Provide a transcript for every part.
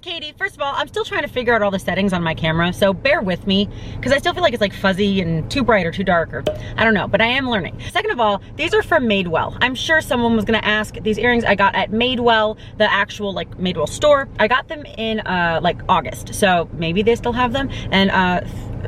Katie. First of all, I'm still trying to figure out all the settings on my camera, so bear with me, because I still feel like it's like fuzzy and too bright or too dark, or I don't know, but I am learning. Second of all, these are from Madewell. I'm sure someone was gonna ask. These earrings I got at Madewell, the actual like Madewell store. I got them in like August, so maybe they still have them, and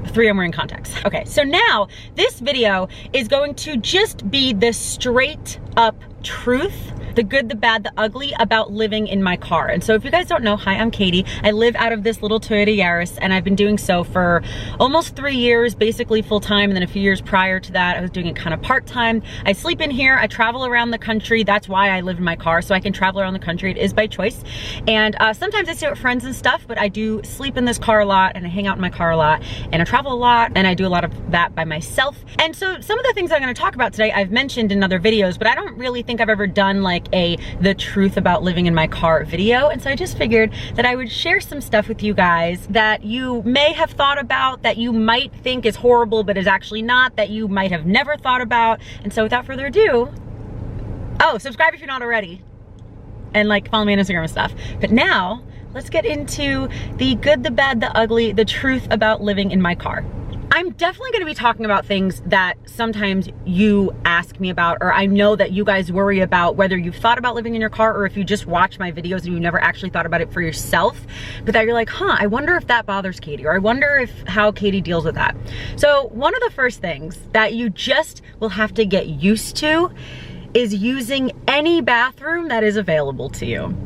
3, I'm wearing contacts. Okay, so now this video is going to just be the straight up truth, the good, the bad, the ugly about living in my car. And so if you guys don't know, hi, I'm Katie. I live out of this little Toyota Yaris, and I've been doing so for almost 3 years, basically full time. And then a few years prior to that, I was doing it kind of part-time. I sleep in here, I travel around the country. That's why I live in my car, so I can travel around the country. It is by choice. And sometimes I stay with friends and stuff, but I do sleep in this car a lot, and I hang out in my car a lot, and I travel a lot, and I do a lot of that by myself. And so some of the things I'm gonna talk about today, I've mentioned in other videos, but I don't really think I've ever done like the truth about living in my car video. And so I just figured that I would share some stuff with you guys that you may have thought about, that you might think is horrible but is actually not, that you might have never thought about. And so without further ado, oh, subscribe if you're not already, and like follow me on Instagram and stuff. But now let's get into the good, the bad, the ugly, the truth about living in my car. I'm definitely gonna be talking about things that sometimes you ask me about, or I know that you guys worry about, whether you've thought about living in your car or if you just watch my videos and you've never actually thought about it for yourself, but that you're like, huh, I wonder if that bothers Katie, or I wonder if how Katie deals with that. So one of the first things that you just will have to get used to is using any bathroom that is available to you.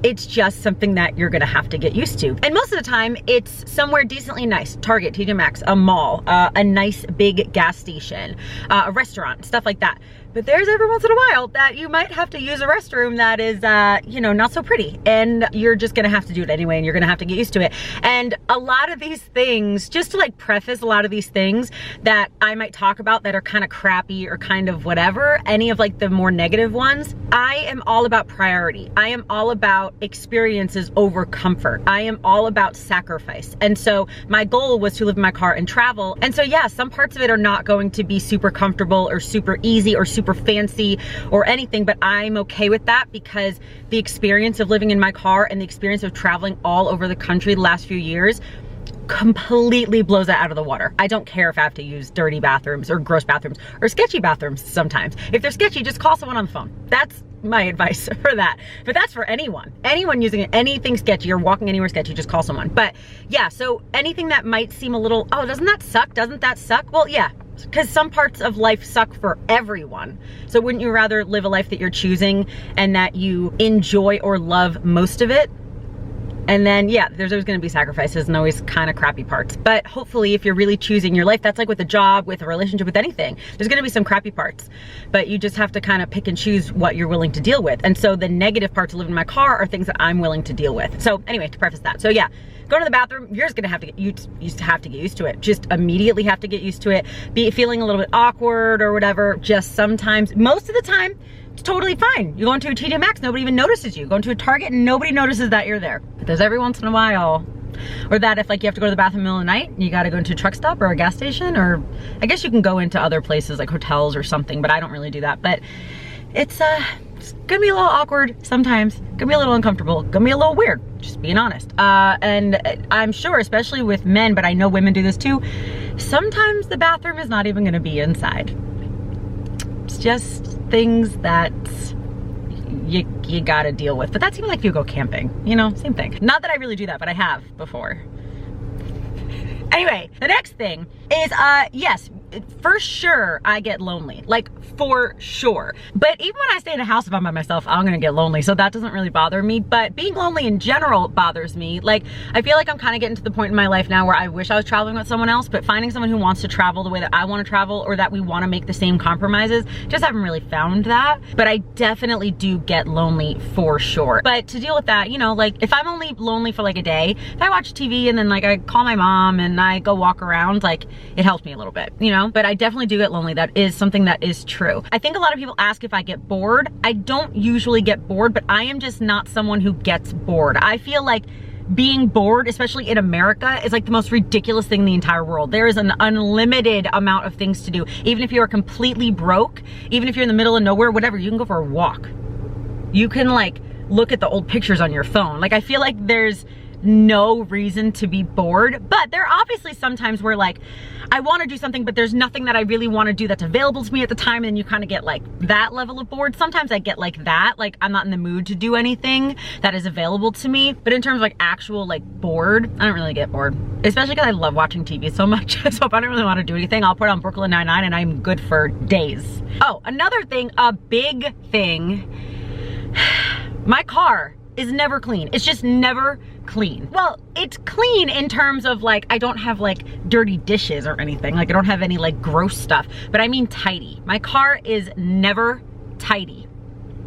It's just something that you're gonna have to get used to. And most of the time, it's somewhere decently nice. Target, TJ Maxx, a mall, a nice big gas station, a restaurant, stuff like that. But there's every once in a while that you might have to use a restroom that is, you know, not so pretty. And you're just gonna have to do it anyway, and you're gonna have to get used to it. And a lot of these things, just to like preface a lot of these things that I might talk about that are kind of crappy or kind of whatever, any of like the more negative ones, I am all about priority. I am all about experiences over comfort. I am all about sacrifice. And so my goal was to live in my car and travel. And so yeah, some parts of it are not going to be super comfortable or super easy or super fancy or anything, but I'm okay with that because the experience of living in my car and the experience of traveling all over the country the last few years completely blows that out of the water. I don't care if I have to use dirty bathrooms or gross bathrooms or sketchy bathrooms sometimes. If they're sketchy, just call someone on the phone. That's my advice for that. But that's for anyone. Anyone using anything sketchy or walking anywhere sketchy, just call someone. But yeah, so anything that might seem a little, oh, doesn't that suck? Doesn't that suck? Well, yeah, because some parts of life suck for everyone. So wouldn't you rather live a life that you're choosing and that you enjoy or love most of it? And then, yeah, there's always gonna be sacrifices and always kind of crappy parts. But hopefully if you're really choosing your life, that's like with a job, with a relationship, with anything, there's gonna be some crappy parts. But you just have to kind of pick and choose what you're willing to deal with. And so the negative parts of living in my car are things that I'm willing to deal with. So anyway, to preface that. So yeah, go to the bathroom, you're just gonna have to get, you have to get used to it. Just immediately have to get used to it. Be feeling a little bit awkward or whatever, just sometimes, most of the time, it's totally fine. You go into a TJ Maxx, nobody even notices you. Go into a Target and nobody notices that you're there. But there's every once in a while, or that if like you have to go to the bathroom in the middle of the night, you gotta go into a truck stop or a gas station, or I guess you can go into other places like hotels or something, but I don't really do that. But it's gonna be a little awkward sometimes, gonna be a little uncomfortable, gonna be a little weird, just being honest. And I'm sure, especially with men, but I know women do this too, sometimes the bathroom is not even gonna be inside. It's just things that you gotta deal with. But that's even like if you go camping, you know, same thing. Not that I really do that, but I have before. Anyway, the next thing is, yes, for sure I get lonely, like for sure. But even when I stay in a house, if I'm by myself, I'm gonna get lonely. So that doesn't really bother me, but being lonely in general bothers me. Like, I feel like I'm kind of getting to the point in my life now where I wish I was traveling with someone else, but finding someone who wants to travel the way that I want to travel, or that we want to make the same compromises, just haven't really found that. But I definitely do get lonely for sure. But to deal with that, you know, like if I'm only lonely for like a day, if I watch TV and then like I call my mom and I go walk around, like it helps me a little bit, you know? But I definitely do get lonely. That is something that is true. I think a lot of people ask if I get bored. I don't usually get bored, but I am just not someone who gets bored. I feel like being bored, especially in America, is like the most ridiculous thing in the entire world. There is an unlimited amount of things to do. Even if you are completely broke, even if you're in the middle of nowhere, whatever, you can go for a walk. You can like look at the old pictures on your phone. Like, I feel like there's no reason to be bored, but there are obviously some times where like I want to do something but there's nothing that I really want to do that's available to me at the time, and you kind of get like that level of bored. Sometimes I get like that, like I'm not in the mood to do anything that is available to me. But in terms of like actual like bored, I don't really get bored, especially because I love watching TV so much. So if I don't really want to do anything, I'll put on Brooklyn Nine-Nine and I'm good for days. Oh, another thing, a big thing, my car is never clean. It's just never clean. Well, it's clean in terms of like, I don't have like dirty dishes or anything. Like I don't have any like gross stuff, but I mean tidy. My car is never tidy.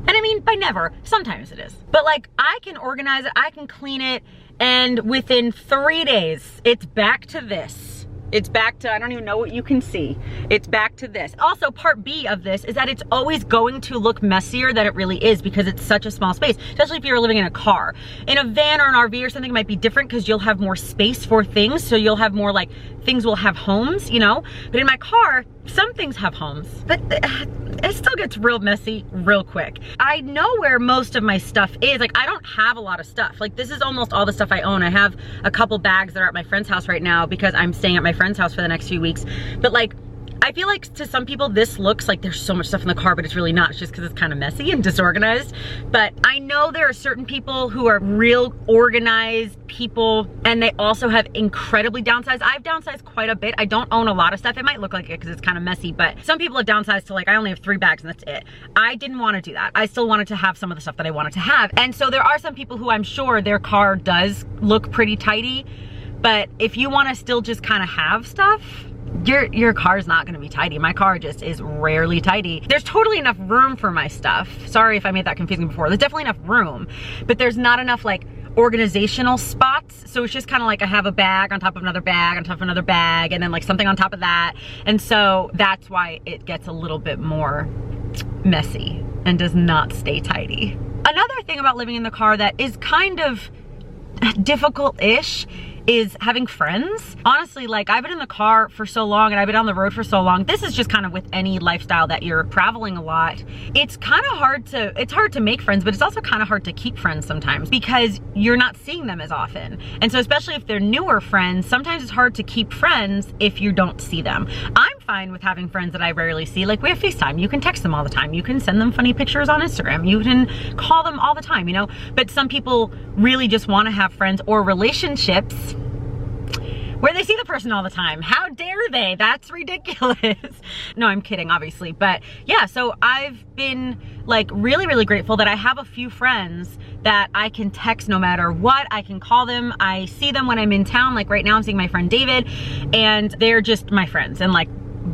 And I mean by never, sometimes it is. But like I can organize it, I can clean it, and within 3 days, it's back to this. It's back to, I don't even know what you can see. It's back to this. Also, part B of this is that it's always going to look messier than it really is because it's such a small space, especially if you're living in a car. In a van or an RV or something, it might be different because you'll have more space for things. So you'll have more like, things will have homes, you know? But in my car, some things have homes, but it still gets real messy real quick. I know where most of my stuff is. Like I don't have a lot of stuff. Like this is almost all the stuff I own. I have a couple bags that are at my friend's house right now because I'm staying at my friend's house for the next few weeks. But like, I feel like to some people this looks like there's so much stuff in the car, but it's really not. It's just because it's kind of messy and disorganized. But I know there are certain people who are real organized people, and they also have incredibly downsized. I've downsized quite a bit. I don't own a lot of stuff. It might look like it because it's kind of messy, but some people have downsized to like, I only have 3 bags and that's it. I didn't want to do that. I still wanted to have some of the stuff that I wanted to have. And so there are some people who I'm sure their car does look pretty tidy, but if you want to still just kind of have stuff, your car's not gonna be tidy. My car just is rarely tidy. There's totally enough room for my stuff. Sorry if I made that confusing before. There's definitely enough room, but there's not enough like organizational spots. So it's just kind of like I have a bag on top of another bag on top of another bag and then like something on top of that. And so that's why it gets a little bit more messy and does not stay tidy. Another thing about living in the car that is kind of difficult-ish is having friends. Honestly, like I've been in the car for so long and I've been on the road for so long. This is just kind of with any lifestyle that you're traveling a lot. It's kind of hard to make friends, but it's also kind of hard to keep friends sometimes because you're not seeing them as often. And so especially if they're newer friends, sometimes it's hard to keep friends if you don't see them. I'm fine with having friends that I rarely see. Like we have FaceTime, you can text them all the time. You can send them funny pictures on Instagram. You can call them all the time, you know? But some people really just want to have friends or relationships where they see the person all the time. How dare they? That's ridiculous. No, I'm kidding, obviously. But yeah, so I've been like really, really grateful that I have a few friends that I can text no matter what. I can call them. I see them when I'm in town. Like right now I'm seeing my friend David and they're just my friends and like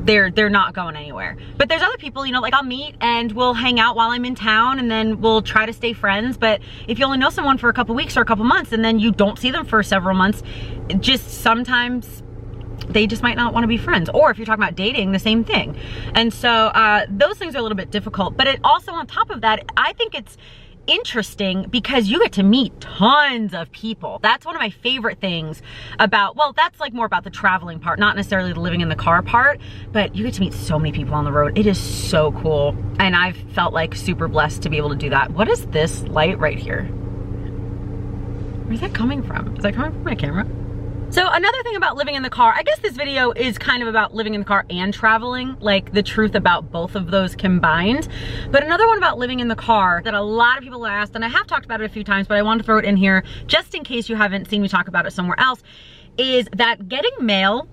they're not going anywhere. But there's other people, you know, like I'll meet and we'll hang out while I'm in town and then we'll try to stay friends. But if you only know someone for a couple weeks or a couple months and then you don't see them for several months, just sometimes they just might not want to be friends. Or if you're talking about dating, the same thing. And so those things are a little bit difficult. But it also, on top of that, I think it's interesting because you get to meet tons of people. That's one of my favorite things about, well, that's like more about the traveling part, not necessarily the living in the car part, but you get to meet so many people on the road. It is so cool. And I've felt like super blessed to be able to do that. What is this light right here? Where's that coming from? Is that coming from my camera? So another thing about living in the car, I guess this video is kind of about living in the car and traveling, like the truth about both of those combined. But another one about living in the car that a lot of people asked, and I have talked about it a few times, but I wanted to throw it in here just in case you haven't seen me talk about it somewhere else, is that getting mail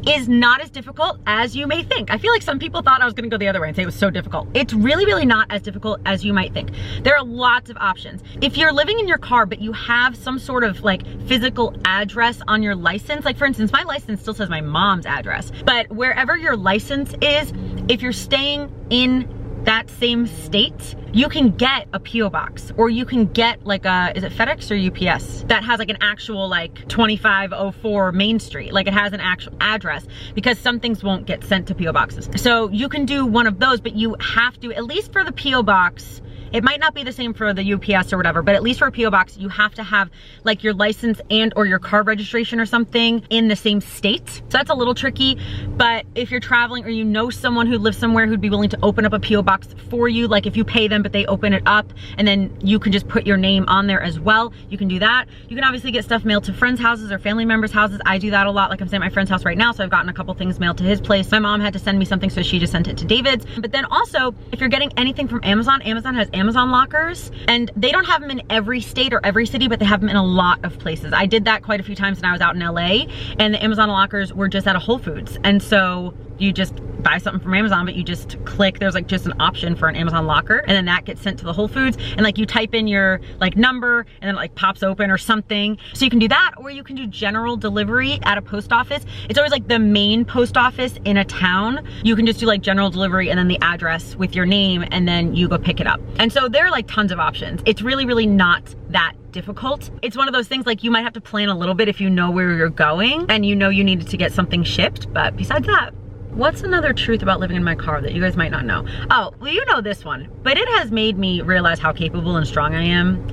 is not as difficult as you may think. I feel like some people thought I was gonna go the other way and say it was so difficult. It's really, really not as difficult as you might think. There are lots of options. If you're living in your car, but you have some sort of like physical address on your license, like for instance, my license still says my mom's address, but wherever your license is, if you're staying in that same state, you can get a P.O. box, or you can get like a, is it FedEx or UPS? That has like an actual like 2504 Main Street. Like it has an actual address because some things won't get sent to P.O. boxes. So you can do one of those, but you have to, at least for the P.O. box, It might not be the same for the UPS or whatever, but at least for a PO box, you have to have like your license and or your car registration or something in the same state. So that's a little tricky, but if you're traveling or you know someone who lives somewhere who'd be willing to open up a PO box for you, like if you pay them but they open it up and then you can just put your name on there as well, you can do that. You can obviously get stuff mailed to friends' houses or family members' houses. I do that a lot. Like I'm staying at my friend's house right now, so I've gotten a couple things mailed to his place. My mom had to send me something, so she just sent it to David's. But then also, if you're getting anything from Amazon, Amazon has Amazon lockers, and they don't have them in every state or every city, but they have them in a lot of places. I did that quite a few times when I was out in LA, and the Amazon lockers were just at a Whole Foods. And so you just buy something from Amazon, but you just click, there's like just an option for an Amazon locker, and then that gets sent to the Whole Foods, and like you type in your like number and then it like pops open or something. So you can do that, or you can do general delivery at a post office. It's always like the main post office in a town. You can just do like general delivery and then the address with your name, and then you go pick it up. And so there are like tons of options. It's really, really not that difficult. It's one of those things like you might have to plan a little bit if you know where you're going and you know you needed to get something shipped, but besides that, what's another truth about living in my car that you guys might not know? Oh, well, you know this one, but it has made me realize how capable and strong I am.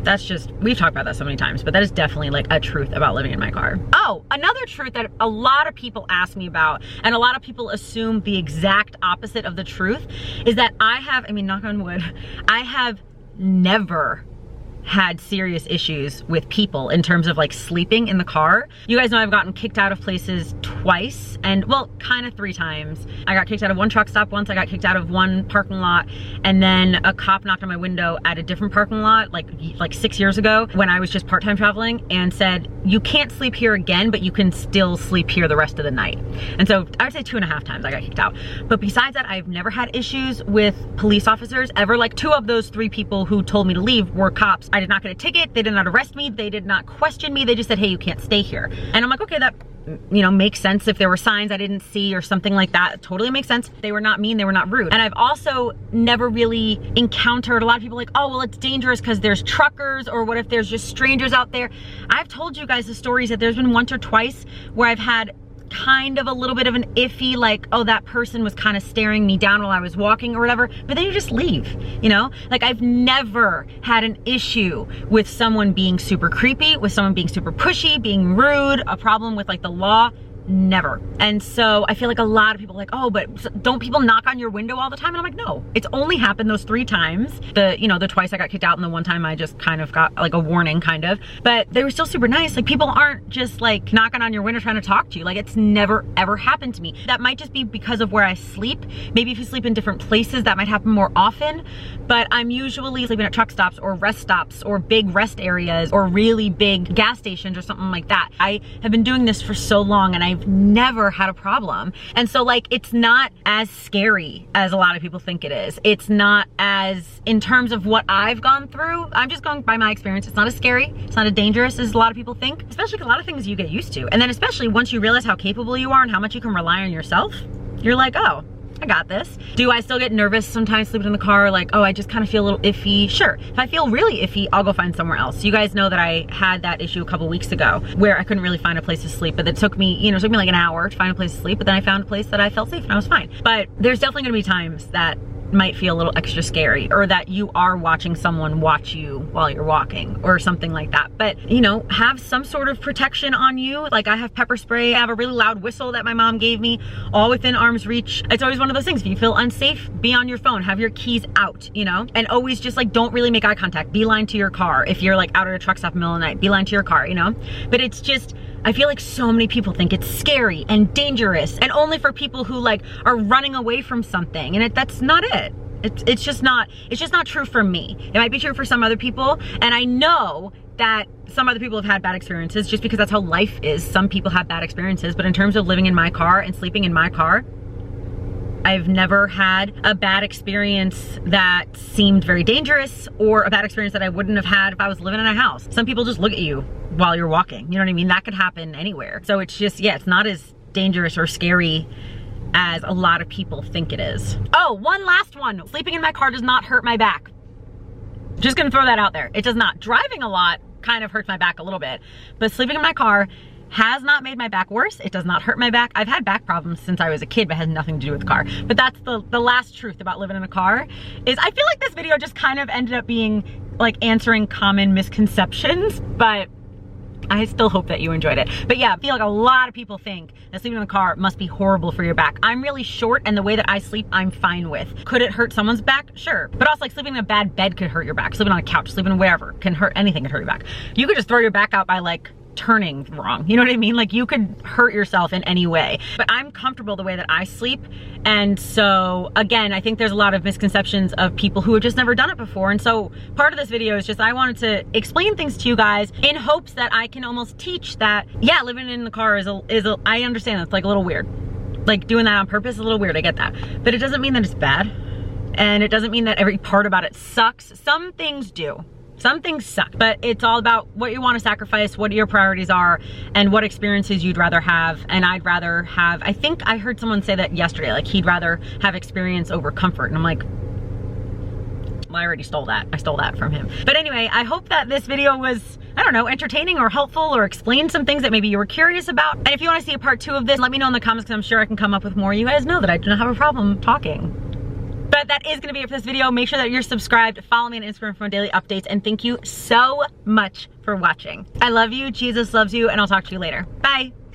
That's just, we've talked about that so many times, but that is definitely like a truth about living in my car. Oh, another truth that a lot of people ask me about, and a lot of people assume the exact opposite of the truth, is that I have, I mean, knock on wood, I have never had serious issues with people in terms of like sleeping in the car. You guys know I've gotten kicked out of places twice, and well, kind of 3 times. I got kicked out of one truck stop once, I got kicked out of one parking lot, and then a cop knocked on my window at a different parking lot like 6 years ago when I was just part-time traveling, and said, you can't sleep here again, but you can still sleep here the rest of the night. And so I would say 2.5 times I got kicked out. But besides that, I've never had issues with police officers ever. Like 2 of those 3 people who told me to leave were cops. I did not get a ticket, they did not arrest me, they did not question me, they just said, hey, you can't stay here. And I'm like, okay, that, you know, makes sense. If there were signs I didn't see or something like that, it totally makes sense. They were not mean, they were not rude. And I've also never really encountered a lot of people like, oh, well, it's dangerous because there's truckers, or what if there's just strangers out there? I've told you guys the stories that there's been once or twice where I've had kind of a little bit of an iffy, like, oh, that person was kind of staring me down while I was walking or whatever, but then you just leave, you know? Like, I've never had an issue with someone being super creepy, with someone being super pushy, being rude, a problem with like the law. Never. And so I feel like a lot of people are like, oh, but don't people knock on your window all the time? And I'm like, no, it's only happened those 3 times. The twice I got kicked out, and the one time I just kind of got like a warning, kind of, but they were still super nice. Like, people aren't just like knocking on your window trying to talk to you. Like, it's never ever happened to me. That might just be because of where I sleep. Maybe if you sleep in different places, that might happen more often, but I'm usually sleeping at truck stops or rest stops or big rest areas or really big gas stations or something like that. I have been doing this for so long, and I've never had a problem. And so like, it's not as scary as a lot of people think it is. It's not as, in terms of what I've gone through, I'm just going by my experience. It's not as scary, it's not as dangerous as a lot of people think, especially because a lot of things you get used to. And then especially once you realize how capable you are and how much you can rely on yourself, you're like, oh, I got this. Do I still get nervous sometimes sleeping in the car? Like, oh, I just kind of feel a little iffy. Sure. If I feel really iffy, I'll go find somewhere else. You guys know that I had that issue a couple weeks ago where I couldn't really find a place to sleep, but it took me, you know, it took me like an hour to find a place to sleep, but then I found a place that I felt safe and I was fine. But there's definitely gonna be times that might feel a little extra scary, or that you are watching someone watch you while you're walking or something like that. But, you know, have some sort of protection on you. Like, I have pepper spray, I have a really loud whistle that my mom gave me, all within arm's reach. It's always one of those things, if you feel unsafe, be on your phone, have your keys out, you know, and always just like, don't really make eye contact, beeline to your car. If you're like out at a truck stop in the middle of the night, beeline to your car, you know. But it's just, I feel like so many people think it's scary and dangerous, and only for people who like are running away from something, and that's not it. It's just not true for me. It might be true for some other people, and I know that some other people have had bad experiences just because that's how life is. Some people have bad experiences, but in terms of living in my car and sleeping in my car, I've never had a bad experience that seemed very dangerous, or a bad experience that I wouldn't have had if I was living in a house. Some people just look at you while you're walking, you know what I mean? That could happen anywhere. So it's just, yeah, it's not as dangerous or scary as a lot of people think it is. Oh, one last one. Sleeping in my car does not hurt my back. Just gonna throw that out there. It does not. Driving a lot kind of hurts my back a little bit, but sleeping in my car has not made my back worse. It does not hurt my back. I've had back problems since I was a kid, but it has nothing to do with the car. But that's the last truth about living in a car, is I feel like this video just kind of ended up being like answering common misconceptions, but I still hope that you enjoyed it. But yeah, I feel like a lot of people think that sleeping in a car must be horrible for your back. I'm really short, and the way that I sleep, I'm fine with. Could it hurt someone's back? Sure. But also, like, sleeping in a bad bed could hurt your back. Sleeping on a couch, sleeping wherever can hurt, anything can hurt your back. You could just throw your back out by like turning wrong. You know what I mean? Like, you could hurt yourself in any way. But I'm comfortable the way that I sleep. And so again, I think there's a lot of misconceptions of people who have just never done it before. And so part of this video is just, I wanted to explain things to you guys in hopes that I can almost teach that, yeah, living in the car is I understand that's like a little weird. Like, doing that on purpose is a little weird, I get that. But it doesn't mean that it's bad. And it doesn't mean that every part about it sucks. Some things do. Some things suck, but it's all about what you want to sacrifice, what your priorities are, and what experiences you'd rather have. And I'd rather have, I think I heard someone say that yesterday, like he'd rather have experience over comfort. And I'm like, well, I already stole that. I stole that from him. But anyway, I hope that this video was, I don't know, entertaining or helpful, or explained some things that maybe you were curious about. And if you want to see a part 2 of this, let me know in the comments, because I'm sure I can come up with more. You guys know that I do not have a problem talking. But that is gonna be it for this video. Make sure that you're subscribed, follow me on Instagram for more daily updates, and thank you so much for watching. I love you, Jesus loves you, and I'll talk to you later. Bye.